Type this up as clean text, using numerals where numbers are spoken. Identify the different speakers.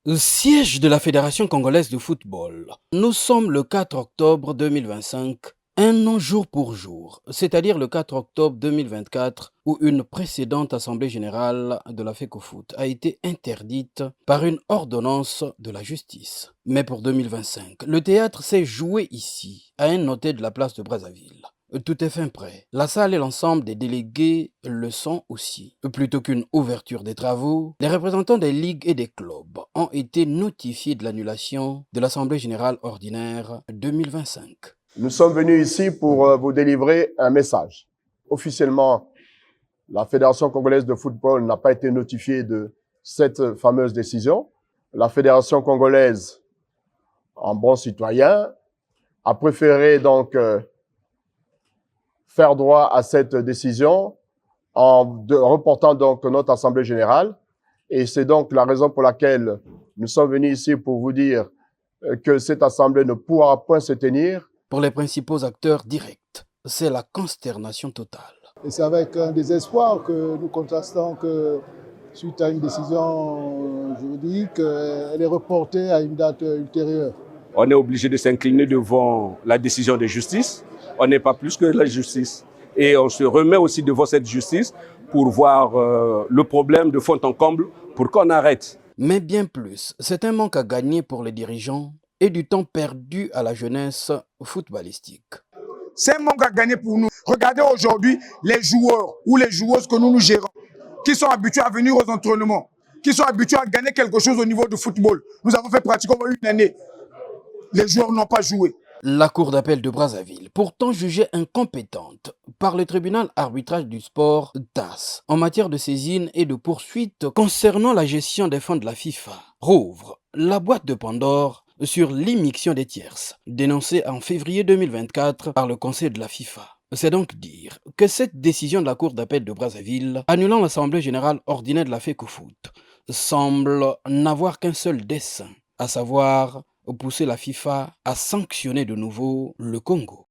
Speaker 1: Siège de la Fédération congolaise de football. Nous sommes le 4 octobre 2025, un an jour pour jour, c'est-à-dire le 4 octobre 2024, où une précédente assemblée générale de la FECOFOOT a été interdite par une ordonnance de la justice. Mais pour 2025, le théâtre s'est joué ici, à un hôtel de la place de Brazzaville. Tout est fin prêt. La salle et l'ensemble des délégués le sont aussi. Plutôt qu'une ouverture des travaux, les représentants des ligues et des clubs ont été notifiés de l'annulation de l'Assemblée générale ordinaire 2025.
Speaker 2: Nous sommes venus ici pour vous délivrer un message. Officiellement, la Fédération congolaise de football n'a pas été notifiée de cette fameuse décision. La Fédération congolaise, en bon citoyen, a préféré donc faire droit à cette décision en reportant donc notre Assemblée générale. Et c'est donc la raison pour laquelle nous sommes venus ici pour vous dire que cette Assemblée ne pourra point se tenir.
Speaker 1: Pour les principaux acteurs directs, c'est la consternation totale.
Speaker 3: Et c'est avec un désespoir que nous constatons que, suite à une décision juridique, elle est reportée à une date ultérieure.
Speaker 4: On est obligé de s'incliner devant la décision de justice. On n'est pas plus que la justice. Et on se remet aussi devant cette justice pour voir le problème de fond en comble pour qu'on arrête.
Speaker 1: Mais bien plus, c'est un manque à gagner pour les dirigeants et du temps perdu à la jeunesse footballistique.
Speaker 5: C'est un manque à gagner pour nous. Regardez aujourd'hui les joueurs ou les joueuses que nous gérons, qui sont habitués à venir aux entraînements, qui sont habitués à gagner quelque chose au niveau du football. Nous avons fait pratiquement une année. Les joueurs n'ont pas joué.
Speaker 1: La Cour d'appel de Brazzaville, pourtant jugée incompétente par le tribunal arbitrage du sport TAS en matière de saisine et de poursuite concernant la gestion des fonds de la FIFA, rouvre la boîte de Pandore sur l'immixtion des tierces, dénoncée en février 2024 par le Conseil de la FIFA. C'est donc dire que cette décision de la Cour d'appel de Brazzaville, annulant l'Assemblée générale ordinaire de la FECOFOOT, semble n'avoir qu'un seul dessein, à savoir pousser la FIFA à sanctionner de nouveau le Congo.